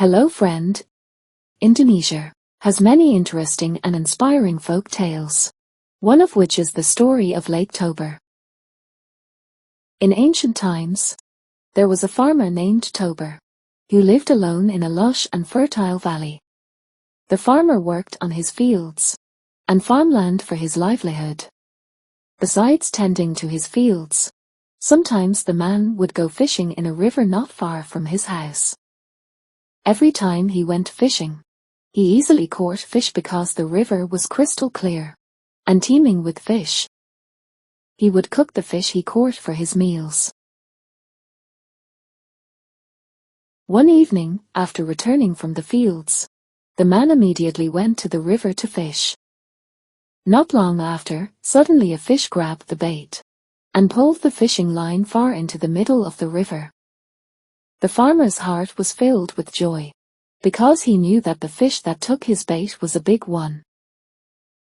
Hello friend. Indonesia has many interesting and inspiring folk tales, one of which is the story of Lake Toba. In ancient times, there was a farmer named Toba, who lived alone in a lush and fertile valley. The farmer worked on his fields and farmland for his livelihood. Besides tending to his fields, sometimes the man would go fishing in a river not far from his house. Every time he went fishing, he easily caught fish because the river was crystal clear and teeming with fish. He would cook the fish he caught for his meals. One evening, after returning from the fields, the man immediately went to the river to fish. Not long after, suddenly a fish grabbed the bait and pulled the fishing line far into the middle of the river. The farmer's heart was filled with joy, because he knew that the fish that took his bait was a big one.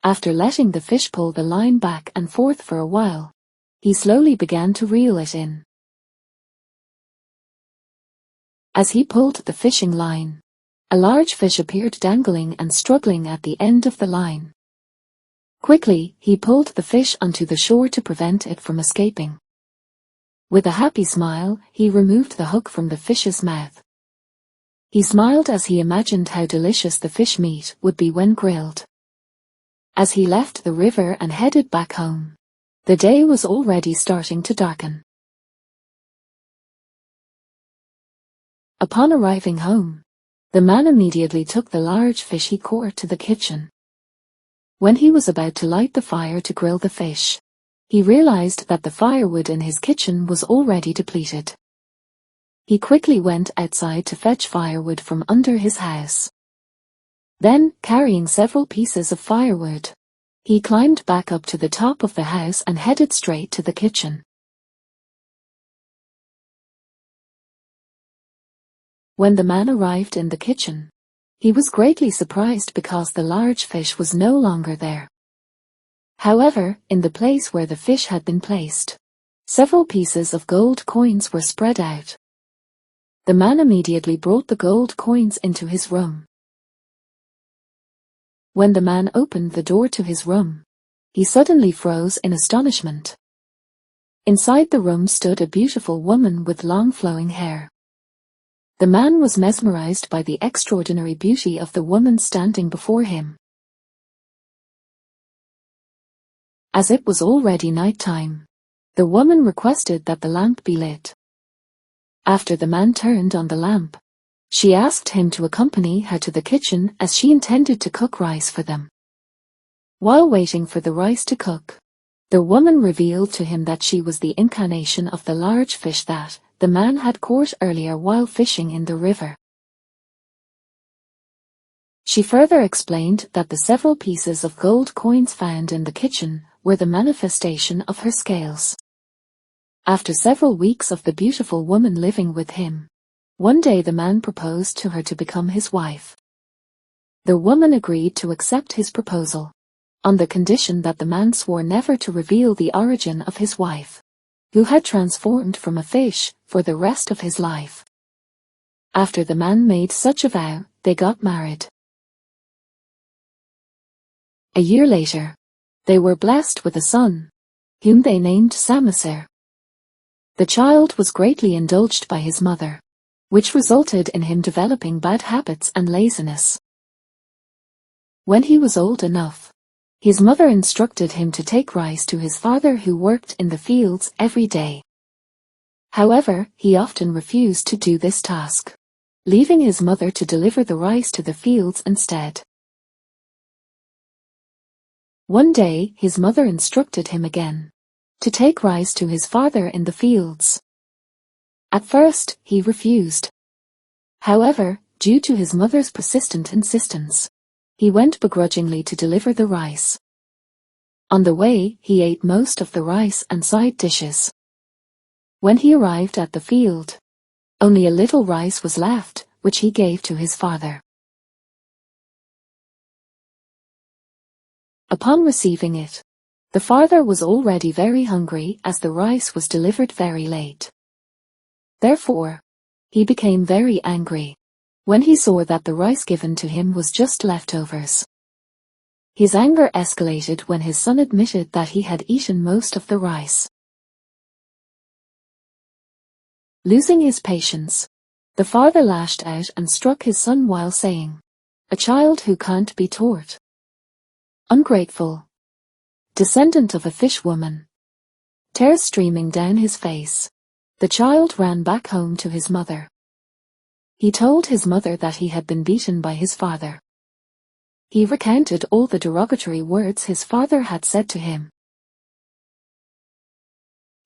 After letting the fish pull the line back and forth for a while, he slowly began to reel it in. As he pulled the fishing line, a large fish appeared dangling and struggling at the end of the line. Quickly, he pulled the fish onto the shore to prevent it from escaping. With a happy smile, he removed the hook from the fish's mouth. He smiled as he imagined how delicious the fish meat would be when grilled. As he left the river and headed back home, the day was already starting to darken. Upon arriving home, the man immediately took the large fish he caught to the kitchen. When he was about to light the fire to grill the fish, he realized that the firewood in his kitchen was already depleted. He quickly went outside to fetch firewood from under his house. Then, carrying several pieces of firewood, he climbed back up to the top of the house and headed straight to the kitchen. When the man arrived in the kitchen, he was greatly surprised because the large fish was no longer there. However, in the place where the fish had been placed, several pieces of gold coins were spread out. The man immediately brought the gold coins into his room. When the man opened the door to his room, he suddenly froze in astonishment. Inside the room stood a beautiful woman with long flowing hair. The man was mesmerized by the extraordinary beauty of the woman standing before him. As it was already night time, the woman requested that the lamp be lit. After the man turned on the lamp, she asked him to accompany her to the kitchen as she intended to cook rice for them. While waiting for the rice to cook, the woman revealed to him that she was the incarnation of the large fish that the man had caught earlier while fishing in the river. She further explained that the several pieces of gold coins found in the kitchen were the manifestation of her scales. After several weeks of the beautiful woman living with him, one day the man proposed to her to become his wife. The woman agreed to accept his proposal, on the condition that the man swore never to reveal the origin of his wife, who had transformed from a fish, for the rest of his life. After the man made such a vow, they got married. A year later, they were blessed with a son, whom they named Samosa. The child was greatly indulged by his mother, which resulted in him developing bad habits and laziness. When he was old enough, his mother instructed him to take rice to his father who worked in the fields every day. However, he often refused to do this task, leaving his mother to deliver the rice to the fields instead. One day, his mother instructed him again to take rice to his father in the fields. At first, he refused. However, due to his mother's persistent insistence, he went begrudgingly to deliver the rice. On the way, he ate most of the rice and side dishes. When he arrived at the field, only a little rice was left, which he gave to his father. Upon receiving it, the father was already very hungry as the rice was delivered very late. Therefore, he became very angry. when he saw that the rice given to him was just leftovers. His anger escalated when his son admitted that he had eaten most of the rice. Losing his patience, the father lashed out and struck his son while saying, "A child who can't be taught. Ungrateful. Descendant of a fish woman." Tears streaming down his face, the child ran back home to his mother. He told his mother that he had been beaten by his father. He recounted all the derogatory words his father had said to him.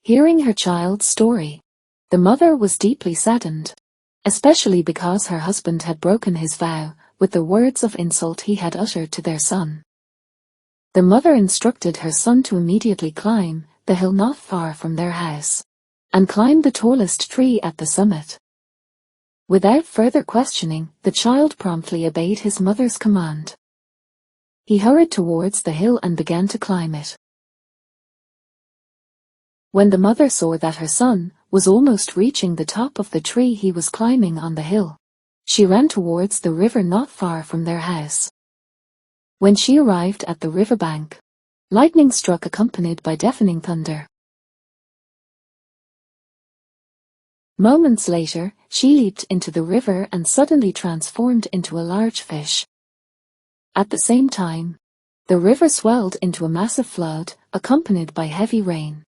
Hearing her child's story, the mother was deeply saddened, especially because her husband had broken his vow with the words of insult he had uttered to their son. The mother instructed her son to immediately climb the hill not far from their house, and climb the tallest tree at the summit. Without further questioning, the child promptly obeyed his mother's command. He hurried towards the hill and began to climb it. When the mother saw that her son was almost reaching the top of the tree he was climbing on the hill, she ran towards the river not far from their house. When she arrived at the riverbank, lightning struck accompanied by deafening thunder. Moments later, she leaped into the river and suddenly transformed into a large fish. At the same time, the river swelled into a massive flood, accompanied by heavy rain.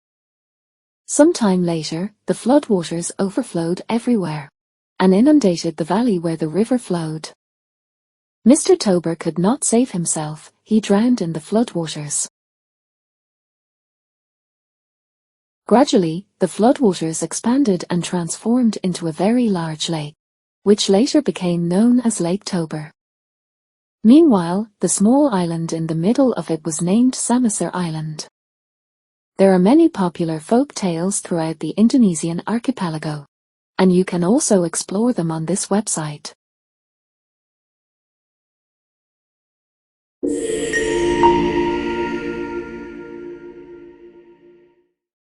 Some time later, the floodwaters overflowed everywhere and inundated the valley where the river flowed. Mr. Toba could not save himself, he drowned in the floodwaters. Gradually, the floodwaters expanded and transformed into a very large lake, which later became known as Lake Toba. Meanwhile, the small island in the middle of it was named Samosir Island. There are many popular folk tales throughout the Indonesian archipelago, and you can also explore them on this website.